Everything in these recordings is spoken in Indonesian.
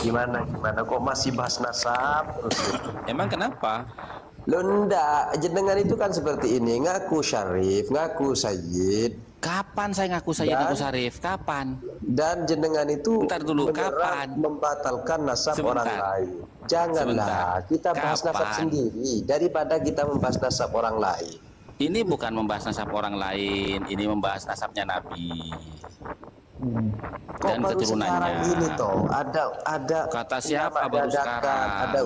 Gimana kok masih bahas nasab terus gitu? Emang kenapa? Lo ndak, jenengan itu kan seperti ini, ngaku Syarif, ngaku Sayyid, Kapan saya ngaku Sayyid dan Abu Syarif? Kapan? dan jenengan itu Bentar dulu, beneran kapan? membatalkan nasab orang Sebentar. lain. Janganlah Sebentar. kita bahas nasab Kapan? sendiri daripada kita membahas nasab orang lain. Ini bukan membahas nasab orang lain, ini membahas nasabnya Nabi Kok dan baru sekarang keturunannya. ini toh ada Kata siapa ulama baru dadakan, sekarang? ada.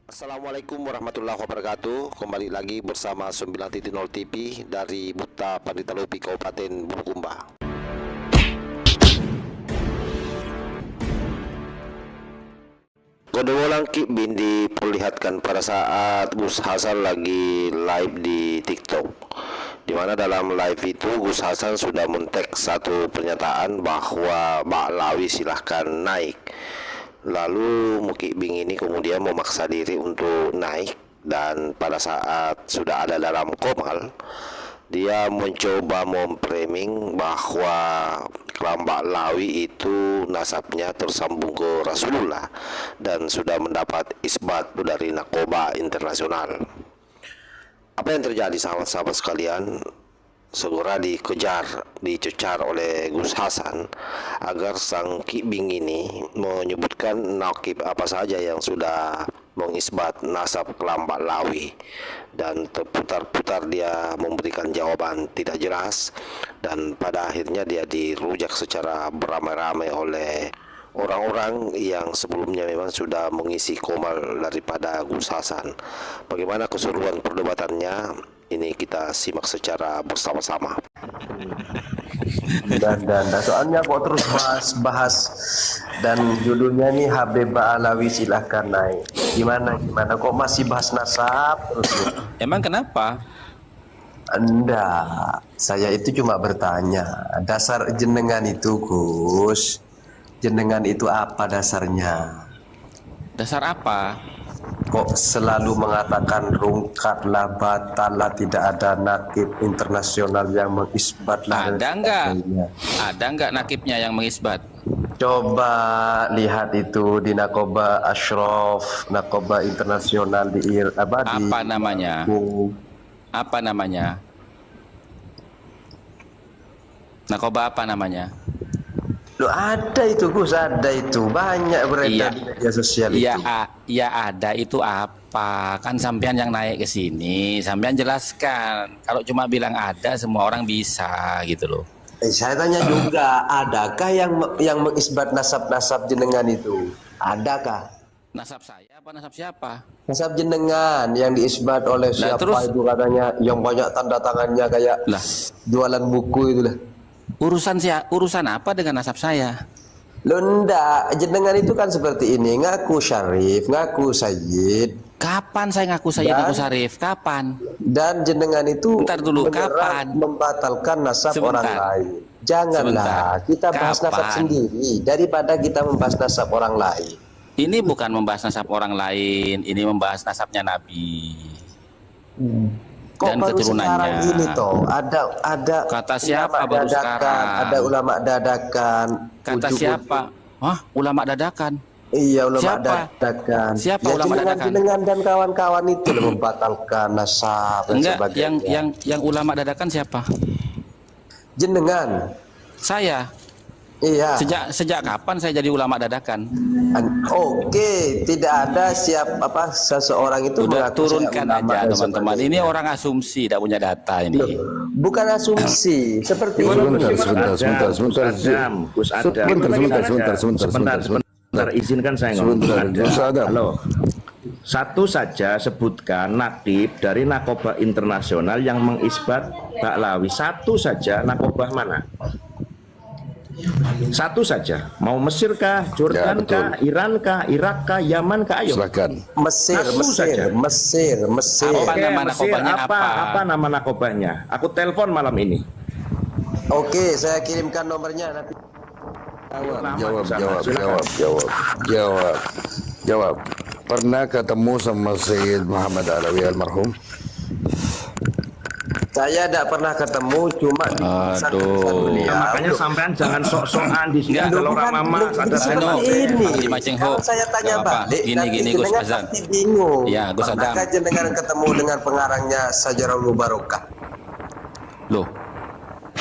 Assalamualaikum warahmatullahi wabarakatuh. Kembali lagi bersama 9.0 TV dari Buta Pandita Lupi Kabupaten Bulukumba. Kode Wolang Kip Bin diperlihatkan pada saat Gus Hasan lagi live di TikTok, di mana dalam live itu Gus Hasan sudah men-teks satu pernyataan bahwa Mbak Lawi silahkan naik. Lalu Muki Bing ini kemudian memaksa diri untuk naik, dan pada saat sudah ada dalam komal, dia mencoba memframing bahwa Mbak Lawi itu nasabnya tersambung ke Rasulullah dan sudah mendapat isbat dari Narkoba Internasional. Apa yang terjadi sahabat-sahabat sekalian? Segera dikejar, dicecar oleh Gus Hasan agar sang Kibing ini menyebutkan nakib apa saja yang sudah mengisbat nasab Mbak Lawi, dan terputar-putar dia memberikan jawaban tidak jelas, dan pada akhirnya dia dirujak secara beramai-ramai oleh orang-orang yang sebelumnya memang sudah mengisi komal daripada Gus Hasan. Bagaimana keseruan perdebatannya? Ini kita simak secara bersama-sama. Dan soalnya kok terus bahas dan judulnya nih Habibah Alawi silahkan naik. Gimana kok masih bahas nasab terus gitu? Emang kenapa? Enggak, saya itu cuma bertanya, dasar jenengan itu Gus, jenengan itu apa dasarnya? Dasar apa? Kok selalu mengatakan rungkatlah, batallah, tidak ada nakib internasional yang mengisbatlah? Ada enggak nakibnya yang mengisbat? Coba lihat itu di Narkoba Ashraf, Narkoba Internasional di Apa namanya? Apa namanya? Narkoba apa namanya? Loh, ada itu Gus, ada itu banyak beredar di media sosial itu. Iya ada itu apa? Kan sampean yang naik ke sini, sampean jelaskan. Kalau cuma bilang ada, semua orang bisa gitu loh. Saya tanya juga, adakah yang mengisbat nasab jenengan itu? Adakah? Nasab saya apa nasab siapa? Nasab jenengan yang diisbat oleh siapa terus? itu katanya, yang banyak tanda tangannya kayak jualan buku itu lah. Urusan apa dengan nasab saya? Lo ndak, jenengan itu kan seperti ini, ngaku Syarif, ngaku Sayyid. Kapan saya ngaku Sayyid Abu Syarif? Kapan? Dan jenengan itu bentar dulu, kapan membatalkan nasab Sebentar. orang lain. Janganlah kita bahas nasab sendiri daripada kita membahas nasab orang lain. Ini bukan membahas nasab orang lain, ini membahas nasabnya Nabi Kok dan baru sekarang keturunannya. ini toh ada Kata siapa ulama baru dadakan, sekarang? ada ulama dadakan. Kata siapa? Wah, ulama dadakan. Iya, ulama Siapa? dadakan. Siapa Ya, ulama dadakan? jenengan dan kawan-kawan itu loh membatalkan nasab dan Enggak, sebagainya. yang ulama dadakan siapa? Jenengan. Saya. Iya. Sejak kapan saya jadi ulama dadakan? Oke, tidak ada seseorang itu Udah mengaku saya turunkan ulama aja dan teman-teman. sebagainya. Ini orang asumsi, tidak punya data ini. Bukan asumsi, seperti Sebentar, izinkan saya ngomong. Halo. Satu saja sebutkan nakib dari Narkoba Internasional yang mengisbat Mbak Lawi. Satu saja, Narkoba mana? Satu saja. Mau Mesir kah, Jordan kah, Iran kah, Irak kah, Yaman kah? Ayo. Silakan. Mesir. Apa nama narkobanya? Apa nama narkobanya? Aku telepon malam ini. Oke, saya kirimkan nomornya nanti. Jawab. Pernah ketemu sama Sayyid Muhammad Alawi almarhum? Saya tidak pernah ketemu, cuma di Aduh. beliau. Makanya sampean jangan sok-sokan di sini Enggak, kalau orang mama Bukan sadar seperti ini. Haji Maceng Ho. Kalau saya tanya Nggak apa-apa. balik, Gini, nanti Gus jenengan Azan. pasti bingung. Ya, Gus Adam. Pernahkah jenengan ketemu dengan pengarangnya Sajarah Mubarakah? Loh,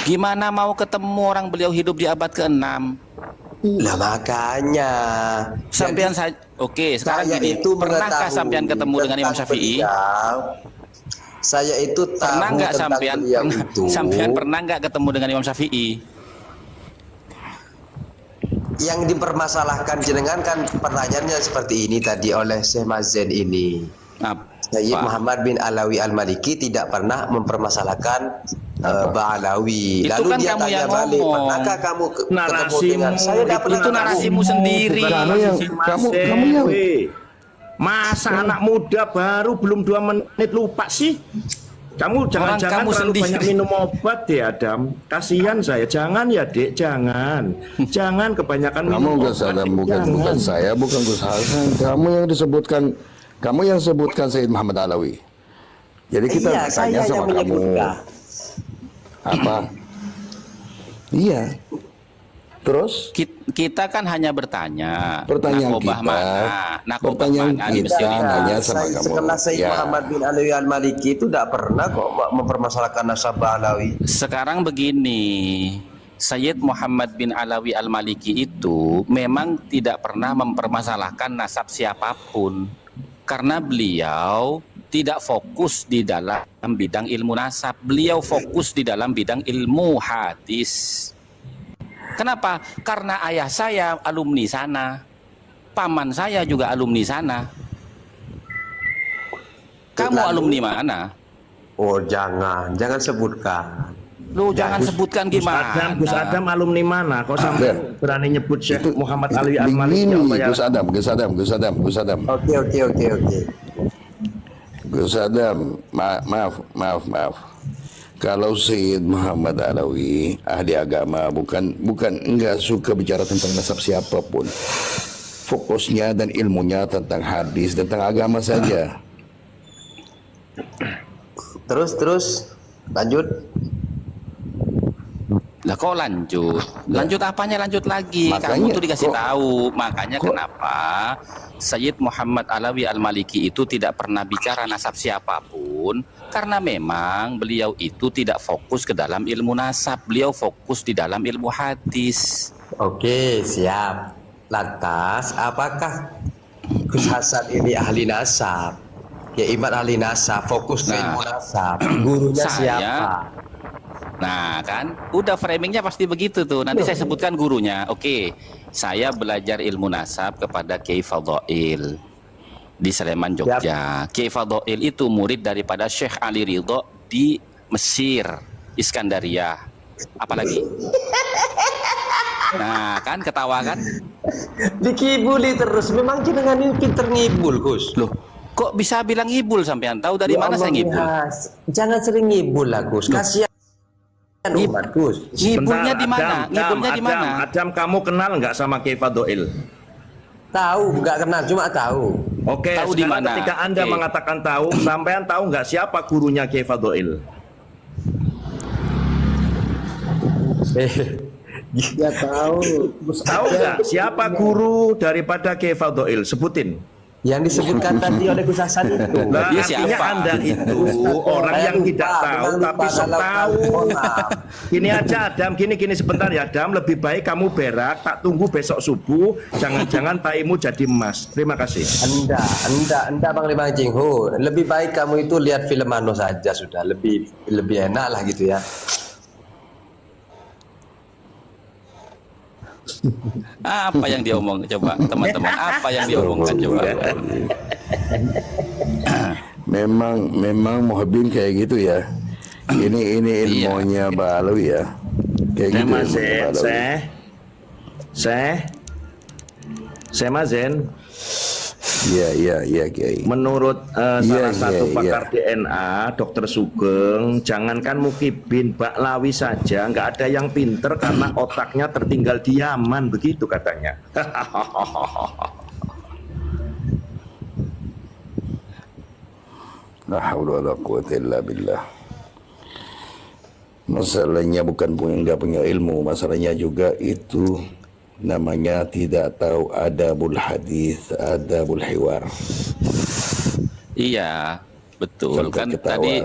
gimana mau ketemu orang beliau hidup di abad ke-6? Lah makanya. Sampean saya, oke, sekarang Saya gini, itu pernahkah mengetahui sampean ketemu dengan Imam tentang Syafi'i? beliau. Saya itu tahu Pernah nggak tentang sampean beliau pernah, itu. sampean pernah nggak ketemu dengan Imam Syafi'i? Yang dipermasalahkan jenengan kan pertanyaannya seperti ini tadi oleh Syekh Mazen ini. Sayyid Muhammad bin Alawi Al-Maliki tidak pernah mempermasalahkan Ba'alawi. Itu Lalu kan dia kamu tanya yang balik, ngomong. pernahkah kamu ketemu Narasimu, dengan saya? Tidak pernah Itu narasimu sendiri. Kamu yang kamu yang Masa anak muda baru belum 2 menit lupa sih? Kamu jangan-jangan kamu terlalu sendiri. banyak minum obat deh Adam. Kasihan saya. Jangan ya Dek, jangan. Jangan kebanyakan kamu minum Gus obat. Adam, bukan Jangan. saya, bukan Gus Hasan. Kamu yang disebutkan, kamu yang sebutkan Sayyid Muhammad Alawi. Jadi kita Iya, tanya saya sama yang kamu menyebutkan. apa? Iya. Terus Kita kan hanya bertanya. pertanyaan Nakobah kita, mana? Nakobah pertanyaan mana di kita Mesir ini? nanya sama kamu. Sekelas Sayyid Ya. Muhammad bin Alawi Al-Maliki itu tidak pernah kok mempermasalahkan nasab Ba'alawi. Sekarang begini, Sayyid Muhammad bin Alawi Al-Maliki itu memang tidak pernah mempermasalahkan nasab siapapun. Karena beliau tidak fokus di dalam bidang ilmu nasab. Beliau fokus di dalam bidang ilmu hadis. Kenapa? Karena ayah saya alumni sana, paman saya juga alumni sana. Kamu Lalu? alumni mana? Oh jangan sebutkan. Lu jangan sebutkan gimana. Gus Adam alumni mana? Kok sampai berani nyebut Syekh Muhammad Ali Al-Maliki? Begini, Ya? Gus Adam. Oke. Gus Adam, maaf. Kalau Sayyid Muhammad Alawi ahli agama, bukan enggak suka bicara tentang nasab siapapun. Fokusnya dan ilmunya tentang hadis, tentang agama saja. Terus lanjut. Lah kok lanjut? Lanjut apanya lanjut lagi? Makanya, Kamu tuh dikasih kok- tahu. Makanya kenapa Sayyid Muhammad Alawi Al-Maliki itu tidak pernah bicara nasab siapapun, karena memang beliau itu tidak fokus ke dalam ilmu nasab. Beliau fokus di dalam ilmu hadis. Oke, siap. Lantas, apakah Gus Hasan ini ahli nasab? Ya Iman ahli nasab, fokus ke Nah, ilmu nasab. Gurunya saya- siapa? Nah kan, udah framingnya pasti begitu tuh. Nanti saya sebutkan gurunya. Oke, saya belajar ilmu nasab kepada Kiai Fadhail di Sleman, Jogja. Kiai Fadhail itu murid daripada Syekh Ali Ridho di Mesir, Iskandaria. Apalagi? Nah kan, ketawa kan? Dikibuli terus. Memang jenengan ini pinter ngibul, Gus. Loh, kok bisa bilang ngibul sampean? Tahu dari mana saya ngibul? Jangan sering ngibul lah, Gus. Kasihan umat, Gus. Ngibulnya di mana? Adam, Ngibulnya di mana? Adam, kamu kenal nggak sama Kiai Fadhail? Tahu, nggak kenal, cuma tahu. Oke, Tahu di sekarang mana? ketika Anda Oke. mengatakan tahu, sampean tahu nggak siapa gurunya Kiai Fadhail? Ya tahu. Tahu nggak siapa guru daripada Kiai Fadhail? Sebutin. Yang disebutkan tadi oleh Gus Hasan itu. Nah, Dia artinya siapa? Anda itu orang Saya yang lupa, tidak tahu memang lupa tapi sok dalam tahu. mohon maaf. Gini aja Adam, gini sebentar ya Adam, lebih baik kamu berak, tak tunggu besok subuh, jangan-jangan taimu jadi emas. Terima kasih. Anda Bang Limang Jingho, lebih baik kamu itu lihat film Mano saja sudah, lebih enak lah gitu ya. Apa yang dia omong? Coba teman-teman, apa yang dia omongkan coba? Memang Muhabbin kayak gitu ya. Ini ilmunya Ba'alawi ya. Kayak gitu Saya ilmunya Ba'alawi. Saya Mazen. Iya Kiai. Menurut Iya, salah satu iya, pakar DNA, Dokter Sugeng, jangankan Mukibin, Ba'alawi saja, nggak ada yang pinter karena otaknya tertinggal di Yaman, begitu katanya. La haula wala quwwata illa billah. Masalahnya bukan nggak punya ilmu, masalahnya juga itu namanya tidak tahu adabul hadis, adabul hiwar. Iya, betul. Kan tadi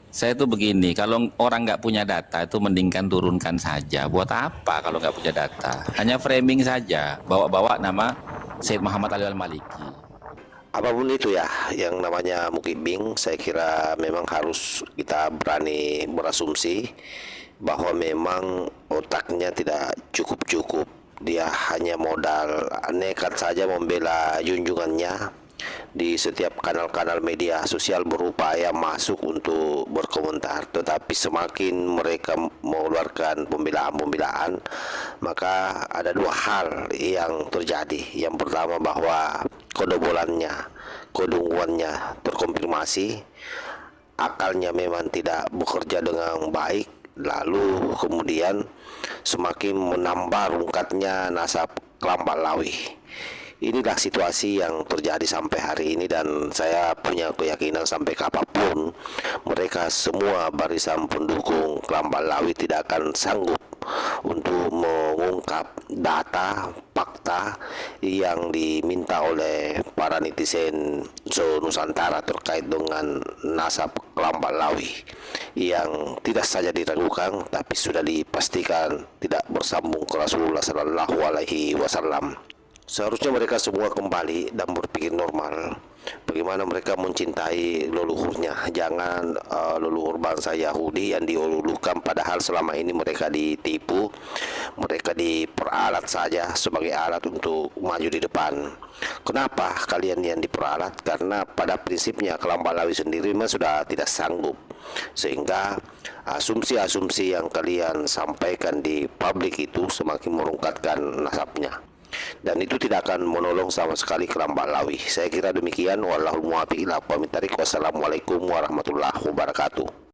saya tuh begini, kalau orang nggak punya data itu mendingkan turunkan saja. Buat apa kalau nggak punya data? Hanya framing saja, bawa-bawa nama Sayyid Muhammad Ali Al-Maliki. Apapun itu ya, yang namanya mukibing, saya kira memang harus kita berani berasumsi bahwa memang otaknya tidak cukup-cukup. Dia hanya modal nekat saja membela junjungannya. Di setiap kanal-kanal media sosial berupaya masuk untuk berkomentar, tetapi semakin mereka mengeluarkan pembelaan-pembelaan, maka ada dua hal yang terjadi. Yang pertama bahwa kedebolannya, kedunguannya terkonfirmasi, akalnya memang tidak bekerja dengan baik, lalu kemudian semakin menambah rungkatnya nasab Klambalawi. Inilah situasi yang terjadi sampai hari ini, dan saya punya keyakinan sampai kapanpun mereka semua barisan pendukung Klambalawi tidak akan sanggup untuk mengungkap data, fakta yang diminta oleh para netizen Nusantara terkait dengan nasab Klambalawi yang tidak saja diragukan tapi sudah dipastikan tidak bersambung ke Rasulullah Sallallahu Alaihi Wasallam. Seharusnya mereka semua kembali dan berpikir normal. Bagaimana mereka mencintai leluhurnya. Jangan leluhur bangsa Yahudi yang diululukan, padahal selama ini mereka ditipu. Mereka diperalat saja sebagai alat untuk maju di depan. Kenapa kalian yang diperalat? Karena pada prinsipnya Klambalawi sendiri memang sudah tidak sanggup. Sehingga asumsi-asumsi yang kalian sampaikan di publik itu semakin merungkatkan nasabnya. Dan itu tidak akan menolong sama sekali Klambalawi. Saya kira demikian. Wallahul muwaffiq ila aqwamit thariq. Wassalamualaikum warahmatullahi wabarakatuh.